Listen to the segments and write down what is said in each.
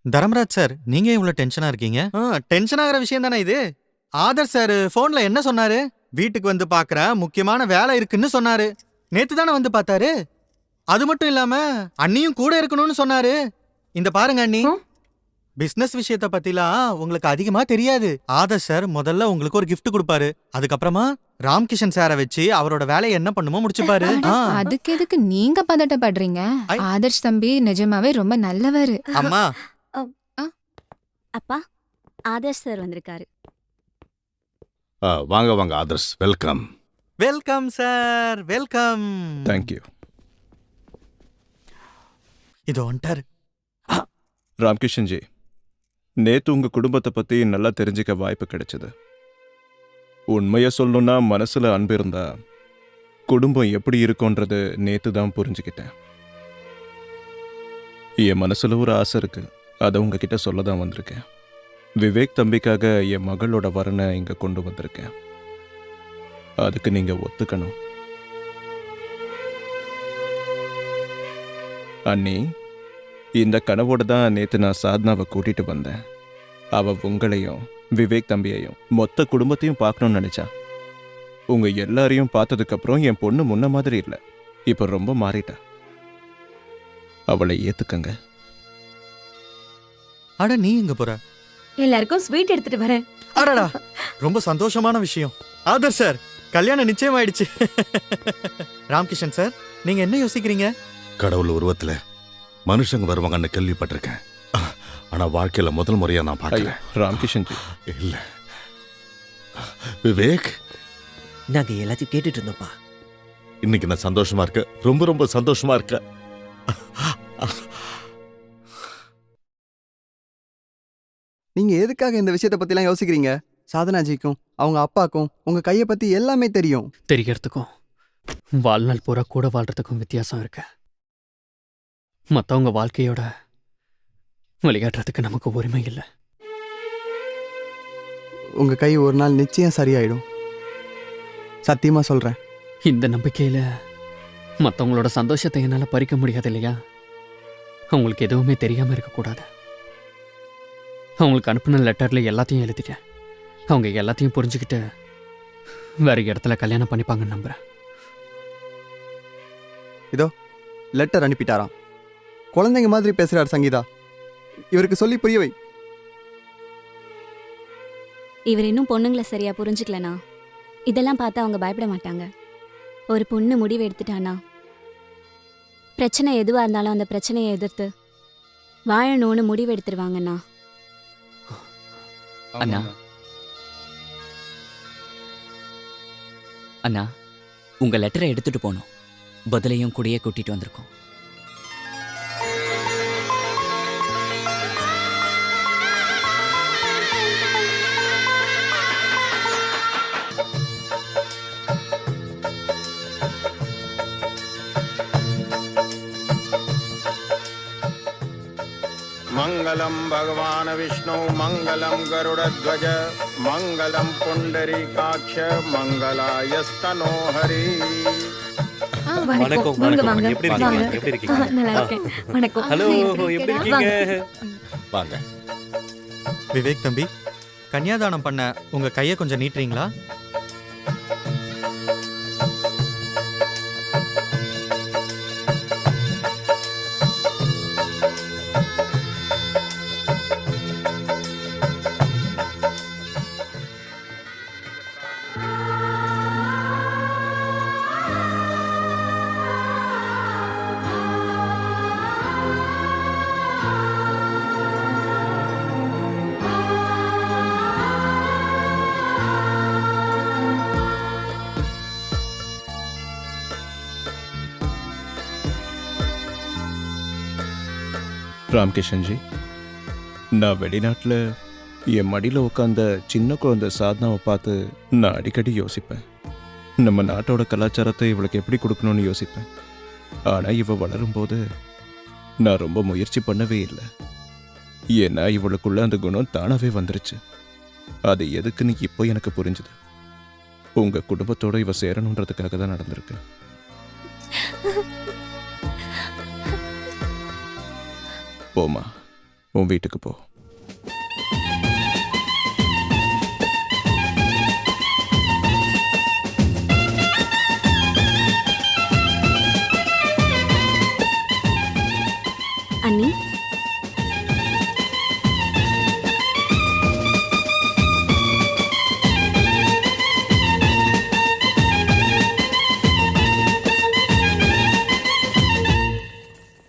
Dharmaraj sir, நீங்க ஏன் இவ்வளவு டென்ஷனா இருக்கீங்க? டென்ஷன் ஆகிற விஷயம் தானே இது. ஆதர் சார் போன்ல என்ன சொன்னாரு? வீட்டுக்கு வந்து பாக்குற முக்கியமான வேலை இருக்குன்னு சொன்னாரு. நேத்து தானே வந்து பார்த்தாரு. அது மட்டும் இல்லாம அண்ணியும் கூட இருக்கணும்னு சொன்னாரு. இந்த பாருங்க அண்ணி, பிசினஸ் விஷயத்த பத்திலாம் உங்களுக்கு அதிகமா தெரியாது. ஆதர் சார் முதல்ல உங்களுக்கு ஒரு gift கொடுப்பாரு. அதுக்கப்புறமா ராம்கிஷன் சாரை வச்சு அவரோட வேலையை என்ன பண்ணுமோ முடிச்சுப்பாரு. அதுக்கு எதுக்கு நீங்க பதட்டப்படுறீங்க? ஐ. ஆதர்ஷ் தம்பி நிஜமாவே ரொம்ப நல்லவரு. அம்மா, அப்பா, ஆதர்ஷ் சார் வந்திருக்காரு. வாங்க வாங்க Adarsh, welcome. Welcome sir, welcome. Thank you. இது வந்துட்டாரு. ராம்கிஷன் ஜி, நேத்து உங்க குடும்பத்தை பத்தி நல்லா தெரிஞ்சுக்க வாய்ப்பு கிடைச்சது. உண்மைய சொல்லணும்னா மனசுல அன்பு இருந்தா குடும்பம் எப்படி இருக்கும்ன்றது நேத்து தான் புரிஞ்சுக்கிட்டேன். என் மனசுல ஒரு ஆசை இருக்கு, அதை உங்ககிட்ட சொல்ல தான் வந்திருக்கேன். விவேக் தம்பிக்காக என் மகளோட வரனை இங்க கொண்டு வந்திருக்கேன். அதுக்கு நீங்க ஒத்துக்கணும். அண்ணி, இந்த கனவோட தான் நேத்து நான் சாத்னாவை கூட்டிட்டு வந்தேன். அவ உங்களையும் விவேக் தம்பியையும் மொத்த குடும்பத்தையும் பார்க்கணும்னு நினைச்சா. உங்க எல்லாரையும் பார்த்ததுக்கு அப்புறம் என் பொண்ணு முன்ன மாதிரி இல்லை, இப்ப ரொம்ப மாறிட்டா. அவளை ஏத்துக்கங்க. அட, நீ எங்க போற? எல்லாருக்கும் ஸ்வீட் எடுத்துட்டு வரேன். அடடா, ரொம்ப சந்தோஷமான விஷயம். ஆதர் சார், கல்யாணம் நிச்சயம் ஆயிடுச்சு. ராம்கிஷன் சார், நீங்க என்ன யோசிக்கிறீங்க? கடவுள் உருவத்துல மனுஷங்க வருவாங்கன்னு கேள்விப்பட்டிருக்கேன். ஆனா வாழ்க்கையில முதல் முறையா நான் ஐயா, பார்க்கல. ராம்கிஷன் ஜி. இல்ல விவேக், நாங்க எல்லாத்தையும் கேட்டுட்டு இருந்தோம்ப்பா. இன்னைக்கு நான் சந்தோஷமா இருக்க, ரொம்ப ரொம்ப சந்தோஷமா இருக்க. நீங்க எதுக்காக இந்த விஷயத்தை பத்திலாம் யோசிக்கிறீங்க? சாதனாஜிக்கும் அவங்க அப்பாக்கும் உங்க கையை பத்தி எல்லாமே தெரியும். தெரியறதுக்கும் வாழ்நாள் பூரா கூட வாழ்றதுக்கும் வித்தியாசம் இருக்கு. மற்றவங்க வாழ்க்கையோட விளையாடுறதுக்கு நமக்கு உரிமை இல்லை. உங்க கை ஒரு நாள் நிச்சயம் சரியாயிடும், சத்தியமா சொல்றேன். இந்த நம்பிக்கையில மற்றவங்களோட சந்தோஷத்தை என்னால் பறிக்க முடியாது இல்லையா? அவங்களுக்கு எதுவுமே தெரியாம இருக்கக்கூடாது. அவங்களுக்கு அனுப்பின லெட்டர்ல எல்லாத்தையும் எழுதிட்டேன். அவங்க எல்லாத்தையும் புரிஞ்சுக்கிட்டு வேற இடத்துல கல்யாணம் பண்ணிப்பாங்கன்னு நம்புறேன். லெட்டர் அனுப்பிட்டாராம். குழந்தைங்க மாதிரி பேசுறாரு சங்கீதா. இவருக்கு சொல்லி புரிய வை. இவர் இன்னும் பொண்ணுங்களை சரியா புரிஞ்சுக்கலனா இதெல்லாம் பார்த்து அவங்க பயப்பட மாட்டாங்க. ஒரு பொண்ணு முடிவு எடுத்துட்டானா பிரச்சனை எதுவா இருந்தாலும் அந்த பிரச்சனையை எதிர்த்து வாழணும்னு முடிவு எடுத்துருவாங்கண்ணா. அண்ணா, அண்ணா, உங்க லெட்டரை எடுத்துட்டு போனோம். பதிலையும் கூடயே கூட்டிட்டு வந்திருக்கோம். மங்களம் பகவான் விஷ்ணு, மங்களம் கருடத்வஜ, மங்களம் புண்டரீகாட்ச, மங்களாயஸ்தனோஹரி. வணக்கம் வணக்கம். எப்படி இருக்கீங்க? எப்படி இருக்கீங்க? நல்லா இருக்கேன். வணக்கம். ஹலோ, எப்படி இருக்கீங்க? வாங்க. விவேக் தம்பி, கன்னியாதானம் பண்ண உங்க கையை கொஞ்சம் நீட்டுறீங்களா? ராம்கிஷன் ஜி, நான் வெளிநாட்டில் என் மடியில் உட்காந்த சின்ன குழந்தை சாதனாவை பார்த்து நான் அடிக்கடி யோசிப்பேன். நம்ம நாட்டோட கலாச்சாரத்தை இவளுக்கு எப்படி கொடுக்கணும்னு யோசிப்பேன். ஆனால் இவ வளரும்போது நான் ரொம்ப முயற்சி பண்ணவே இல்லை. ஏன்னா இவளுக்குள்ள அந்த குணம் தானாகவே வந்துருச்சு. அது எதுக்குன்னு இப்போ எனக்கு புரிஞ்சுது. உங்கள் குடும்பத்தோட இவ சேரணுன்றதுக்காக தான் நடந்திருக்கு. போமா, உன் வீட்டுக்கு போ. அண்ணி,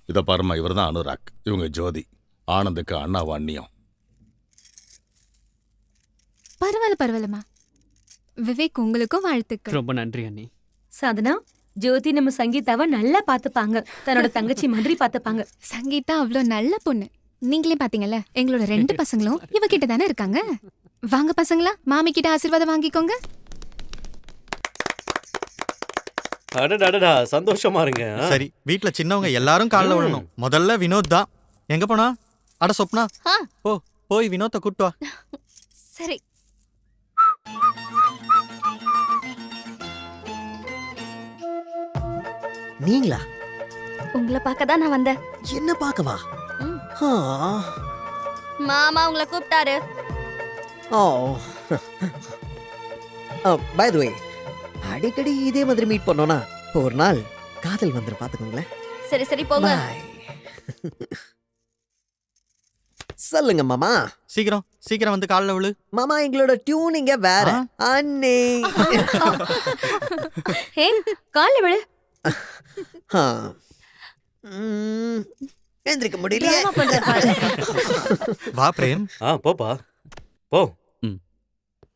இதை பாருமா, இவர் தான் அனுராக், இவங்க ஜோதி, ஆனந்துக்கு அண்ணாவும் அண்ணியும். பரவாயில்லம்மா. விவேக், உங்களுக்கும் வாழ்த்துக்கள். ரொம்ப நன்றி அண்ணி. சாதனா, ஜோதி நம்ம சங்கீதாவை நல்லா பாத்துப்பாங்க. தன்னோட தங்கச்சி மாதிரி பாத்துப்பாங்க. சங்கீதா அவ்வளோ நல்ல பொண்ணு. நீங்களே பாத்தீங்கல்ல, எங்களோட 2 பசங்களும் இவகிட்ட தானே இருக்காங்க. வாங்க பசங்களா, மாமி கிட்ட ஆசீர்வாதம் வாங்கிக்கோங்க. அடடா, சந்தோஷமா இருங்க. சரி, வீட்ல சின்னவங்க எல்லாரும் கால்ல விழணும். முதல்ல வினோத் தான். எங்க போனா? அட சொப்னா, போய் வினோத்தை கூட்டு வா. சரி. நீங்களா? உங்களை பார்க்க தான் நான் வந்தேன். என்ன பார்க்கவா? மாமா உங்களை கூப்பிட்டாரு. பை தி வே, அடிக்கடி இதே மாதிரி மீட் பண்ணோம்னா ஒரு நாள் காதல் வந்துரு, பாத்துக்கோங்களேன். சரி சரி போங்க. Bye. சொல்லுங்க மாமா. சீக்கிரம் வந்து கால்ல விழு. மாமா, எங்களோட டியூனிங்க வேற. அண்ணே, ஹே, கால்ல விழு. எந்திரிக்க முடியலையே. வா பிரேம். போப்பா போ.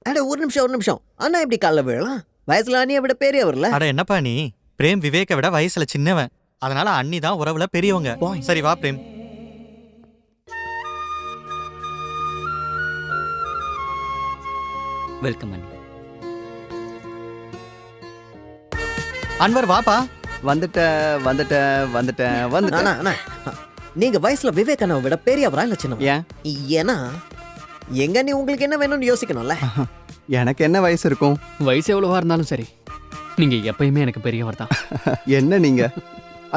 அட ஒரு நிமிஷம். அண்ணா எப்படி கால்ல விழலாம்? வயசுல அண்ணியை விட பெரியவர்ல. அட என்னப்பா நீ? பிரேம் விவேக்கை விட வயசுல சின்னவன், அதனால அண்ணி தான் உறவுல பெரியவங்க. சரி வா பிரேம். வெல்கம் அண்ணி. அன்வர் வாப்பா. வந்துட்டேன். அண்ணா, நீங்க வயசுல விவேக் அண்ணாவை விட பெரியவரா இல்ல சின்னவா? ஏன்? ஏன்னா எங்க நீ உங்களுக்கு என்ன வேணும்னு யோசிக்கணும்ல. எனக்கு என்ன வயசு இருக்கும்? வயசு எவ்வளவா இருந்தாலும் சரி, நீங்க எப்பயுமே எனக்கு பெரியவர் தான். என்ன நீங்க?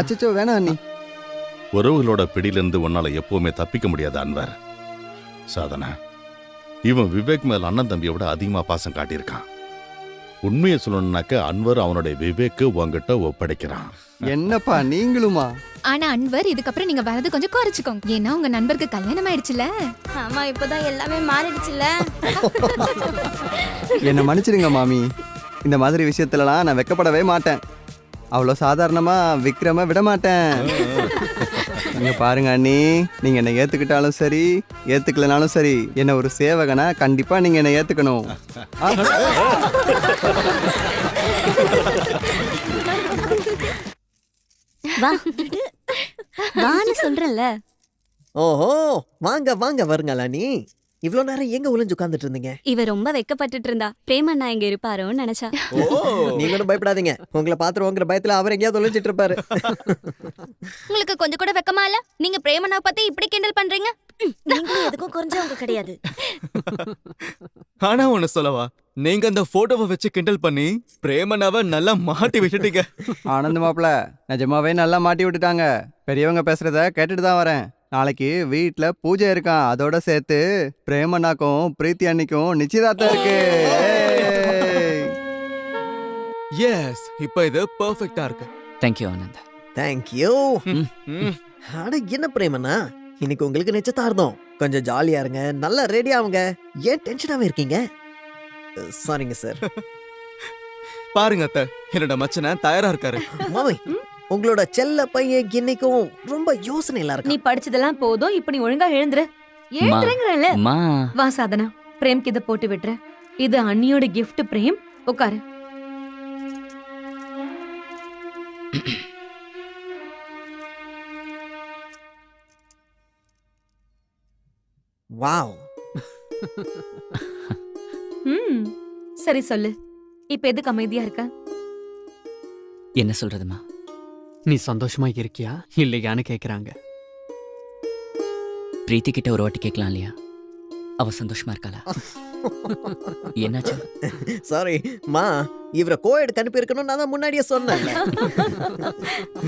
அச்சச்சோ, வேணாம் அண்ணி. உறவுகளோட பிடியிலிருந்து உன்னால எப்பவுமே தப்பிக்க முடியாது அன்வர். சாதனா, இவன் விவேக் மேல அண்ணன் தம்பியை விட அதிகமா பாசம் காட்டியிருக்கான். உண்மையை சொல்லணும்னாக்க அன்வர் அவனுடைய விவேக்கு உங்ககிட்ட ஒப்படைக்கிறான். என்னப்பா நீங்களுமா? ஆனா அன்வர், இதுக்கப்புறம் நீங்க வரது கொஞ்சம் குறைச்சுக்கோங்க. ஏன்னா உங்க நண்பருக்கு கல்யாணம் ஆயிடுச்சுல. ஆமா, இப்பதான் எல்லாமே மாறிடுச்சுல. என்ன மன்னிச்சிடுங்க மாமி. இந்த மாதிரி விஷயத்துலலாம் நான் வெக்கப்படவே மாட்டேன். அவ்வளோ சாதாரணமா விக்ரம விட மாட்டேன். நீங்க பாருங்க அண்ணி, நீங்க என்னை ஏத்துக்கிட்டாலும் சரி, ஏத்துக்கலனாலும் சரி, என்ன ஒரு சேவகனா கண்டிப்பா நீங்க என்னை ஏத்துக்கணும். வான்னு சொல்றேன்ல. ஓஹோ, வாங்க வருங்களா. நீ இவ்வளவு நேரம் எங்க ஒளிஞ்சு உட்கார்ந்துட்டு இருந்தீங்க? இவ ரொம்ப வெக்கப்பட்டுட்டு இருந்தா. பிரேமண்ணா இங்க இருப்பாரோன்னு நினைச்சா. நீங்களும் பயப்படாதீங்க, உங்களை பாத்துருவோங்கிற பயத்துல அவர் எங்கேயாவது ஒளிஞ்சிட்டு இருப்பாரு. உங்களுக்கு கொஞ்சம் கூட வெக்கமா இல்ல? நீங்க பிரேமண்ணாவை பத்தி இப்படி கிண்டல் பண்றீங்க. நீங்களும் எதுக்கும் குறைஞ்சவங்க கிடையாது. ஆனா ஒண்ணு சொல்லவா, நீங்க அந்த போட்டோவை வச்சு கிண்டல் பண்ணி பிரேமனாவை நல்லா மாட்டி விட்டுட்டீங்க. ஆனந்த் மாப்பிள, நிஜமாவே நல்லா மாட்டி விட்டுட்டாங்க. பெரியவங்க பேசுறத கேட்டுட்டு தான் வரேன். நாளைக்கு வீட்ல பூஜை இருக்கான். அதோட சேர்த்து பிரேமண்ணாக்கும் பிரீத்தி அண்ணிக்கும் நிச்சயதார்த்தம் இருக்கு. எஸ், இப்போ இது பெர்ஃபெக்ட்டா இருக்கு. தேங்க்யூ ஆனந்த். தேங்க்யூ. அட என்ன பிரேமண்ணா, இன்னைக்கு உங்களுக்கு நிச்சயதார்த்தம். கொஞ்சம் ஜாலியா இருங்க, நல்லா ரெடி ஆகுங்க. ஏன் டென்ஷனாவே இருக்கீங்க? சாரிங்க சார். பாருங்க அத்தை, என்னோட மச்சனை தயாரா இருக்காரு. மாமி, உங்களோட செல்ல பையன் இன்னைக்கும் ரொம்ப யோசனையில இருக்கு. நீ படிச்சதெல்லாம் போதும், இப்ப நீ ஒழுங்கா எழுந்துரு. எழுந்துறேங்கறல. வா சாதனா, பிரேம்க்கு இத போட்டு விடுற. இது அண்ணியோட கிஃப்ட். பிரேம், உட்காரு. வாவ். சரி சொல்லு, இப்ப எதுக்கு அமைதியா இருக்க? என்ன சொல்றதுமா? நீ சந்தோஷமா இருக்கியா இல்லையான்னு கேக்குறாங்க. பிரீத்தி கிட்ட ஒரு வாட்டி கேட்கலாம் இல்லையா? அவ சந்தோஷமா இருக்காளா? என்னாச்சு? சாரி மா, இவரை கோயட் அனுப்பி இருக்கணும், நான் தான் முன்னாடியே சொன்னேன்.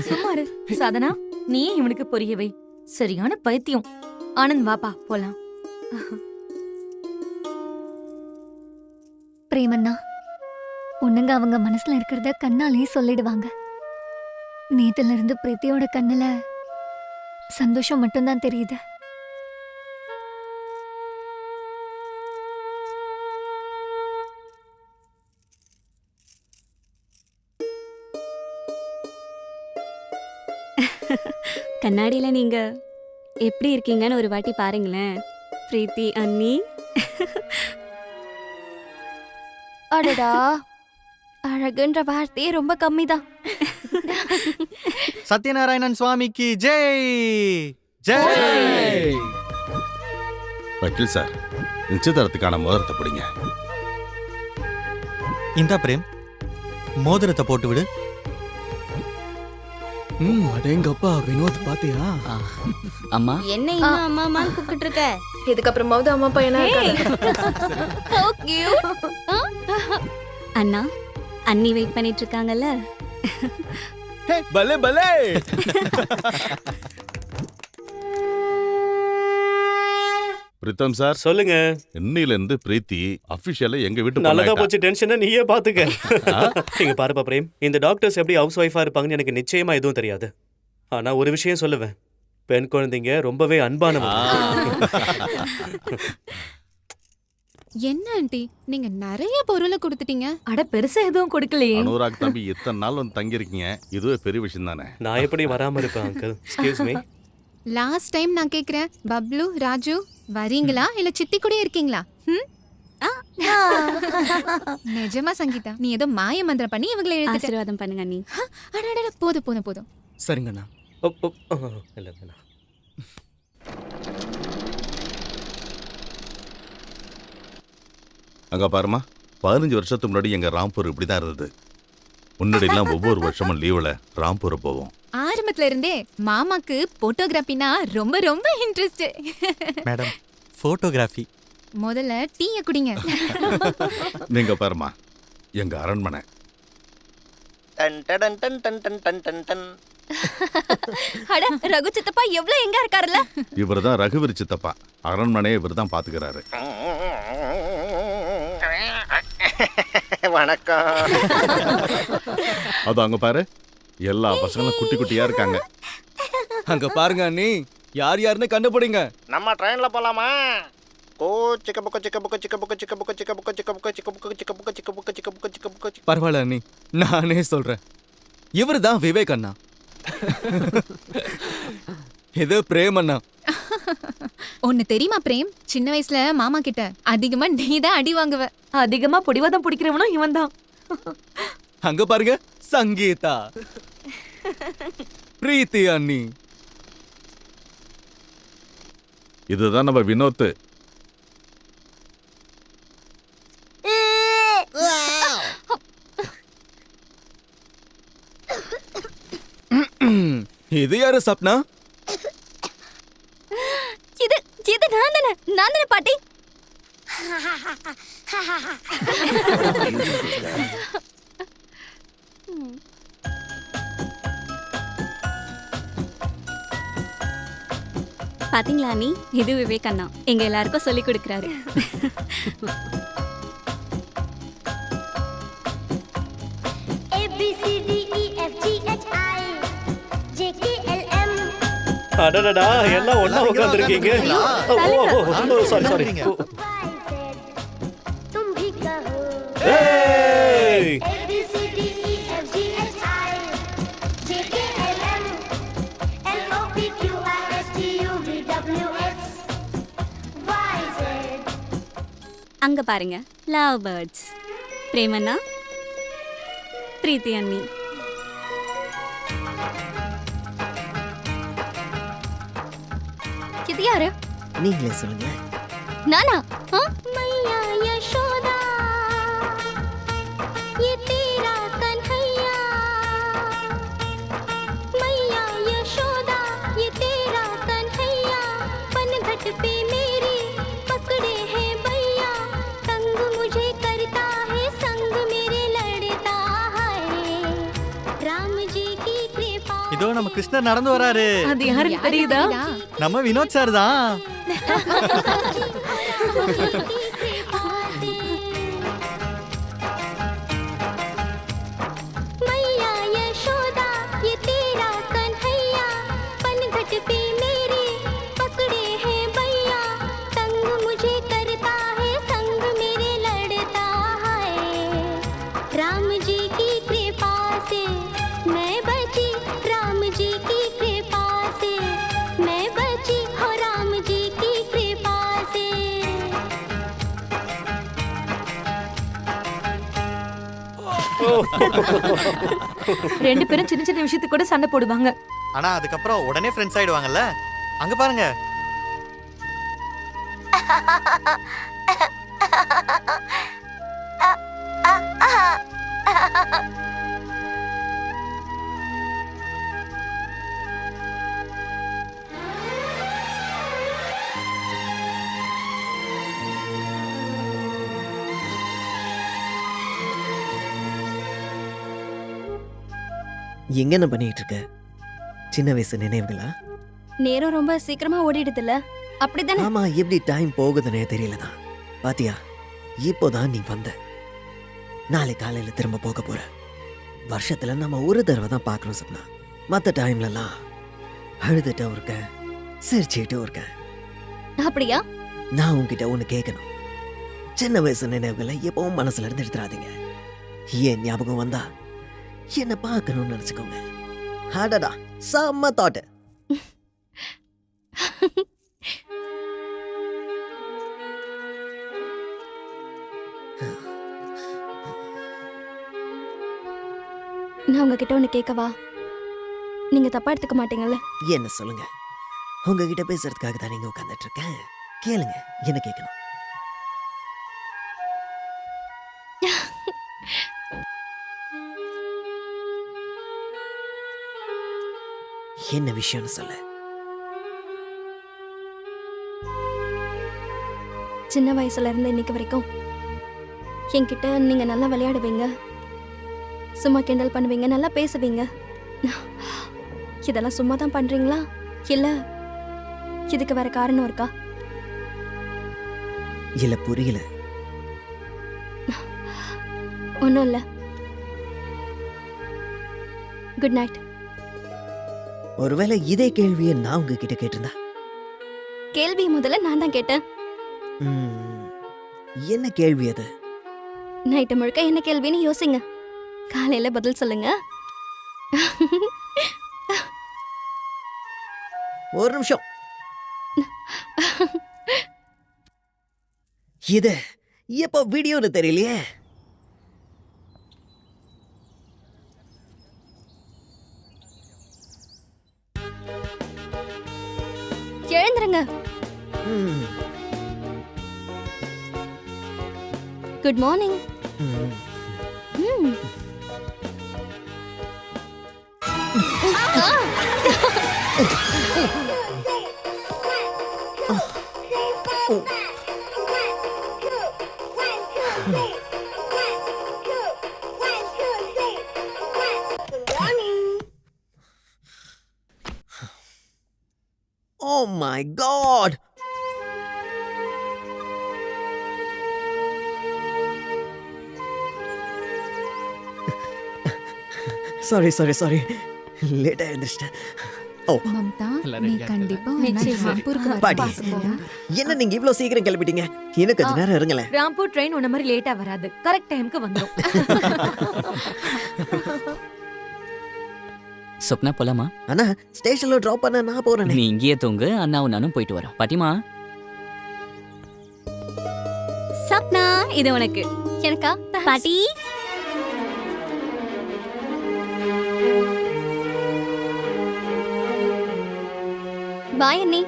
சும்மாரு சாதனா, நீ இவனுக்கு புரிய வை. சரியான பைத்தியம். ஆனந்த் வாப்பா போலாம். பிரேமண்ணா, பொண்ணுங்க அவங்க மனசுல இருக்கிறத கண்ணாலேயே சொல்லிடுவாங்க. நேத்துல இருந்து பிரீத்தியோட கண்ணுல சந்தோஷம் மட்டும்தான் தெரியுது. கண்ணாடியில நீங்க எப்படி இருக்கீங்கன்னு ஒரு வாட்டி பாருங்களேன் பிரீத்தி அண்ணி. அடடா, அழகுன்ற வார்த்தையே ரொம்ப கம்மிதான். சத்யநாராயணன் சுவாமிக்கு ஜெய் ஜெய். வக்கீல் சார், நிச்சயதார்த்தத்துக்கான மோதிரத்தை பிடிங்க. இந்தா பிரேம், மோதிரத்தை போட்டு விடு. அடேங்கப்பா வினோத் பாத்தியா? அம்மா என்ன இன்னும் அம்மா அம்மான்னு கூப்பிட்டு இருக்க? இதுக்கப்புறமாவது அம்மா பையனா அண்ணா, அண்ணி வெயிட் பண்ணிட்டு இருக்காங்கல்ல. பலே பலே. பிரித்தம் சார் சொல்லுங்க. இன்னையில இருந்து பிரீத்தி அபிஷியலா எங்க வீட்டு நல்லதா பொண்ணாயிட்டா. போச்சு, டென்ஷனை நீயே பாத்துக்க. நீங்க பாருப்பா பிரேம், இந்த டாக்டர்ஸ் எப்படி ஹவுஸ் ஒய்ஃபா இருப்பாங்கன்னு எனக்கு நிச்சயமா எதுவும் தெரியாது. ஆனா ஒரு விஷயம் சொல்லுவேன், பெண் குழந்தைங்க ரொம்பவே அன்பானவங்க. என்ன ஆண்டி, நீங்க நிறைய பொருளை கொடுத்துட்டீங்க. அட பெருசா எதுவும் கொடுக்கலையே. அனுராக் தம்பி இத்தனை நாள் வந்து தங்கி இருக்கீங்க, இதுவே பெரிய விஷயம் தானே. நான் எப்படி வராம இருப்பேன் uncle? Excuse me. Last time நான் கேக்குறேன், பப்ளு ராஜு வரீங்களா இல்ல சித்தி கூட இருக்கீங்களா? நிஜமா சங்கீதா, நீ ஏதோ மாய மந்திரம் பண்ணி இவங்களை எழுதிட்ட. ஆசீர்வாதம் பண்ணுங்க அண்ணி. அடடட, போதும் போதும் போதும். சரிங்கண்ணா. இல்ல வேணாம். அங்க பாருமா, 15 வருஷத்துக்கு முன்னாடி எங்க ராம்பூர் இப்படிதான் இருந்தது. முன்னாடிலாம் ஒவ்வொரு வருஷமும் லீவுல ராம்பூர் போவோம். ஆரம்பத்துல இருந்தே மாமாக்கு போட்டோகிராஃபினா ரொம்ப ரொம்ப இன்ட்ரெஸ்ட். Madam, photography. முதல்ல டீய குடிங்க. நீங்க பாருமா, எங்க அரண்மனை. அட, ரகு சித்தப்பா எவ்வளவு எங்க இருக்காருல்ல. இவர்தான் ரகுவீர் சித்தப்பா. அரண்மனையை இவர்தான் பாத்துக்கிறாரு. வணக்கம். அது அங்க பாரு, எல்லா பசங்களும் குட்டி குட்டியா இருக்காங்க. அங்க பாருங்க அண்ணி, யார் யாருன்னு கண்டுபிடிங்க. நம்ம ட்ரெயின்ல போலாமா? ஓ சிக்க புக்க சிக்க புக்க சிக்க புக்க சிக்க புக்க சிக்க புக்க சிக்க புக்க சிக்க புக்க சிக்க புக்க சிக்க புக்க சிக்க புக்க சிக்க புக்க. பரவாயில்ல அண்ணி, நானே சொல்றேன். இவர் தான் விவேக் அண்ணா. இது பிரேம் அண்ணா. ஒன்னு தெரியுமா பிரேம், சின்ன வயசுல மாமா கிட்ட அதிகமா நீதான் அடி வாங்குவ. அதிகமா பிடிவாதம் பிடிக்கிறவனும் இவன் தான். அங்க பாருங்க, சங்கீதா, பிரீத்தி அண்ணி. இதுதான் நம்ம வினோத். இது யாரு சப்னா? இது இது நான் தானே பாட்டி. பாத்தீங்களா அண்ணி, இது விவேக் அண்ணா எங்க எல்லாருக்கும் சொல்லி கொடுக்கறாரு. அடடடா, எல்லாம் ஒண்ணா உட்கார்ந்திருக்கீங்க. Sorry sorry. ஏய், அங்க பாருங்க, லவ் பேர்ட்ஸ். பிரேமண்ணா, பிரீத்தி அண்ணி. இது யாரு? நீங்களே சொல்லுங்க. நானா? मैया यशोदा ये तेरा कन्हैया मैया यशोदा ये तेरा कन्हैया पनघट पे मेरे पकड़े हैं भैया तंग मुझे करता है संग मेरे लड़ता है राम जी की कृपा. இதோ நம்ம கிருஷ்ணர் நடந்து வராரு. அது யாருன்னு தெரியுதா? நம்ம வினோத் சார் தான். मैया यशोदा ये तेरा कन्हैया पनघट पे मेरे पकड़े हैं भैया तंग मुझे करता है संग मेरे लड़ता है राम जी की कृपा से मैं बची राम जी की कृपा से मैं बची हो राम जी की कृपा से ரெண்டு பேரும் சின்ன சின்ன விஷயத்துக்கு கூட சண்டை போடுவாங்க. ஆனா அதுக்கப்புறம் உடனே ஃப்ரெண்ட்ஸ் ஆயிடுவாங்கல்ல. அங்க பாருங்க. எங்க என்ன பண்ணிட்டு இருக்க? சின்ன வயசு நினைவுகளா? நேரம் ரொம்ப சீக்கிரமா ஓடிடுதுல்ல, அப்படிதானே? ஆமா, எப்படி டைம் போகுதுன்னே தெரியலதான். பாத்தியா, இப்போதான் நீ வந்த. நாளை காலையில திரும்ப போக போற. வருஷத்துல நம்ம ஒரு தடவை தான் பார்க்கணும் சப்னா. மற்ற டைம்லலாம் அழுதுட்டும் இருக்கேன், சிரிச்சுட்டும் இருக்கேன். அப்படியா? நான் உன்கிட்ட ஒன்று கேட்கணும். சின்ன வயசு நினைவுகளை எப்பவும் மனசுல இருந்து எடுத்துறாதீங்க. ஏன் ஞாபகம் வந்தா என்ன பார்க்கணும்னு நினைச்சுக்கோங்க. அடடா, செம்ம தாட். நான் உங்ககிட்ட ஒன்று கேட்கவா? நீங்க தப்பா எடுத்துக்க மாட்டீங்கல்ல? என்ன சொல்லுங்க. உங்ககிட்ட பேசுறதுக்காக தான் நீங்க உட்கார்ந்துட்டு இருக்கேன். கேளுங்க, என்ன கேட்கணும்? என்ன விஷயம்னு சொல்லு. சின்ன வயசுல இருந்து இன்னைக்கு வரைக்கும் என்கிட்ட நீங்க நல்லா விளையாடுவீங்க, சும்மா கிண்டல் பண்ணுவீங்க, நல்லா பேசுவீங்க. இதெல்லாம் சும்மா தான் பண்றீங்களா இல்ல இதுக்கு வேற காரணம் இருக்கா? இல்ல, புரியல. ஒன்றும் இல்லை. Good night. ஒருவேளை இதே கேள்வியை நான் உங்ககிட்ட கேட்டிருந்தா? கேள்வி முதல்ல நான் தான் கேட்டேன். என்ன கேள்வி அது? நைட்டு முழுக்க என்ன கேள்வின்னு யோசிங்க, காலையில பதில் சொல்லுங்க. ஒரு நிமிஷம். இது எப்போ வீடியோன்னு தெரியலையே. எழுந்துருங்க. Good morning. Oh my God! Sorry லேட்டா எழுந்திரிச்சிட்டேன். ஓ மம்தா, நீ கண்டிப்பா ராம்பூருக்கு பாட்டி, வரணும். என்ன நீங்க இவ்ளோ சீக்கிரம் கிளம்பிட்டீங்க? இன்னும் கொஞ்ச நேரம் இருங்களேன். ராம்பூர் ட்ரெயின் உன்ன மாதிரி லேட்டா வராது, கரெக்ட் டைம்க்கு வந்துரும். சொப்னா போலாமா? அண்ணா, ஸ்டேஷன்ல டிராப் பண்ண நான் போறேன். நீ இங்கேயே தூங்கு, அண்ணாவும் நானும் போயிட்டு வரோம். பாட்டிமா. சப்னா, இது உனக்கு. எனக்கா? பாட்டி. பாய் அண்ணி.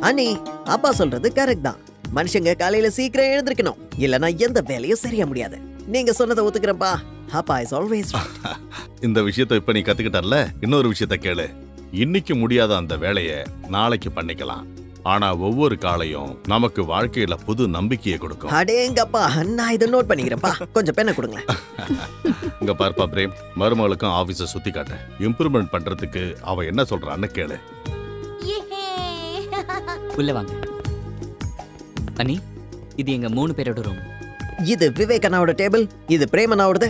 அண்ணி, அப்பா சொல்றது கரெக்ட் தான். மனுஷங்க காலையில சீக்கிரம் எழுந்திருக்கணும், இல்லனா எந்த வேலையும் சரியா முடியாது. நீங்க சொன்னதை ஒத்துக்கிறப்பா. அப்பா இஸ் ஆல்வேஸ் இந்த விஷயத்தை இப்ப நீ கத்துக்கிட்டல்ல, இன்னொரு விஷயத்த கேளு. இன்னைக்கு முடியாத அந்த வேலையை நாளைக்கு பண்ணிக்கலாம். ஆனா ஒவ்வொரு காலையும் நமக்கு வாழ்க்கையில புது நம்பிக்கையை கொடுக்கும். அடேங்கப்பா, நான் இதை நோட் பண்ணிக்கிறேன்ப்பா. கொஞ்சம் பெண்ணை கொடுங்களேன். இங்க பார்ப்பா பிரேம், மருமகளுக்கும் ஆபீஸை சுத்தி காட்டு. இம்ப்ரூவ்மெண்ட் பண்றதுக்கு அவ என்ன சொல்றான்னு கேளு. உள்ள வாங்க. அனி, இது எங்க 3 பேரோட ரூம். இது விவேக் அண்ணாவோட டேபிள், இது பிரேம் அண்ணாவோடது,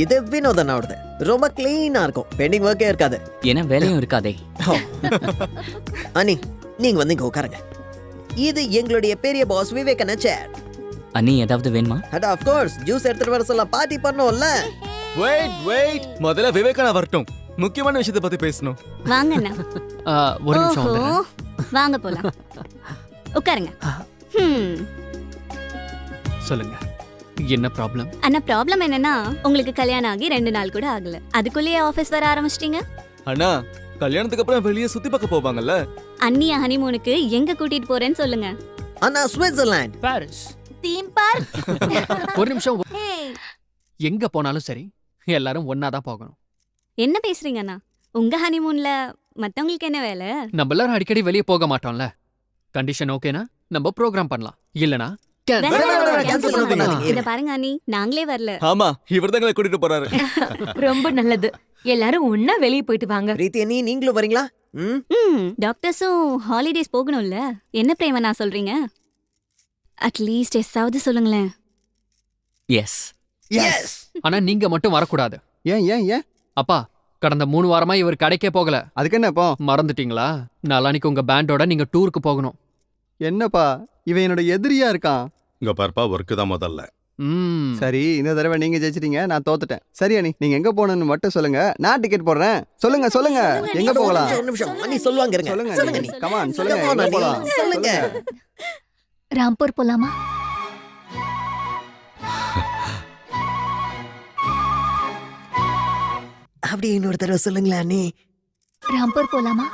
இது வினோத் அண்ணாவோடது. ரொம்ப கிளீனா இருக்கும், பெண்டிங் ஒர்க்கே இருக்காது. ஏன்னா வேலையும் இருக்காதே. அனி, நீங்க வந்து இங்க உட்காருங்க. இது எங்களுடைய பெரிய பாஸ் விவேக் அண்ணா சேர். அனி, ஏதாவது வேணுமா? அட ஆஃப் கோர்ஸ், ஜூஸ் எடுத்துட்டு வர சொல்ல பார்ட்டி பண்ணோம்ல. வெயிட், முதல்ல விவேகானா வரட்டும். முக்கியமான விஷயத்தை பத்தி பேசணும். வாங்க அண்ணா. ஒரு நிமிஷம் ஓஹோ, வந்துடுறேன். வாங்க போலாம். உட்காருங்க. சொல்லுங்க, என்ன ப்ராப்ளம்? அண்ணா, ப்ராப்ளம் என்னன்னா உங்களுக்கு கல்யாணம் ஆகி 2 நாள் கூட ஆகல, அதுக்குள்ளேயே ஆபீஸ் வர ஆரம்பிச்சிட்டீங்க. அண்ணா, கல்யாணத்துக்கு அப்புறம் வெளியே சுத்தி பார்க்க போவாங்கல்ல. அண்ணிய ஹனிமூனுக்கு எங்க கூட்டிட்டு போறேன்னு சொல்லுங்க. அண்ணா, சுவிட்சர்லாந்து, பாரிஸ். Theme park. ஒரு நிமிஷம். எங்க போனாலும் சரி, எல்லாரும் ஒன்னா தான் போகணும். என்ன பேசுறீங்க அண்ணா? உங்க ஹனிமூன்ல மத்தவங்களுக்கு என்ன வேலை? நம்ம எல்லாரும் அடிக்கடி வெளியே போக மாட்டோம்ல. கண்டிஷன் ஓகேனா நம்ம ப்ரோக்ராம் பண்ணலாம், இல்லனா இத பாருங்க அண்ணி, நாங்களே வரல. ஆமா, இவர்தான் எங்களை கூட்டிட்டு போறாரு. ரொம்ப நல்லது. எல்லாரும் ஒண்ணா வெளியே போயிட்டு வாங்க. பிரீத்தி அண்ணி, நீங்களும் வரீங்களா? டாக்டர்ஸும் ஹாலிடேஸ் போகணும்ல. என்ன பிரேம நான் சொல்றீங்க? அட்லீஸ்ட் எஸ்ஸாவது சொல்லுங்களேன். எஸ். எஸ். ஆனா நீங்க மட்டும் வரக்கூடாது. ஏன்? அப்பா, கடந்த 3 வாரமா இவர் கடைக்கே போகல. அதுக்கு என்ன இப்போ? மறந்துட்டீங்களா? நாளானிக்கு உங்க பேண்டோட நீங்க டூருக்கு போகணும். என்னப்பா, இவன் என்னோட எதிரியா இருக்கான். இங்க பார்ப்பா, ஒர்க்கு தான் முதல்ல. சரி, இந்த தடவை நீங்க ஜெயிச்சிட்டீங்க, நான் தோத்துட்டேன். சரி அண்ணி, நீங்க எங்க போகணும்னு மட்டும் சொல்லுங்க, நான் டிக்கெட் போடுறேன். சொல்லுங்க, எங்க போகலாம்? ஒரு நிமிஷம் அண்ணி, சொல்லுவாங்க இருங்க. சொல்லுங்க அண்ணி. கம் ஆன், சொல்லுங்க, Come on, எங்க அண்ணி. போலாம்? சொல்லுங்க. ராம்பூர் போலாமா? அப்படியே இன்னொரு தடவை சொல்லுங்களேன் அண்ணி. ராம்பூர் போலாமா?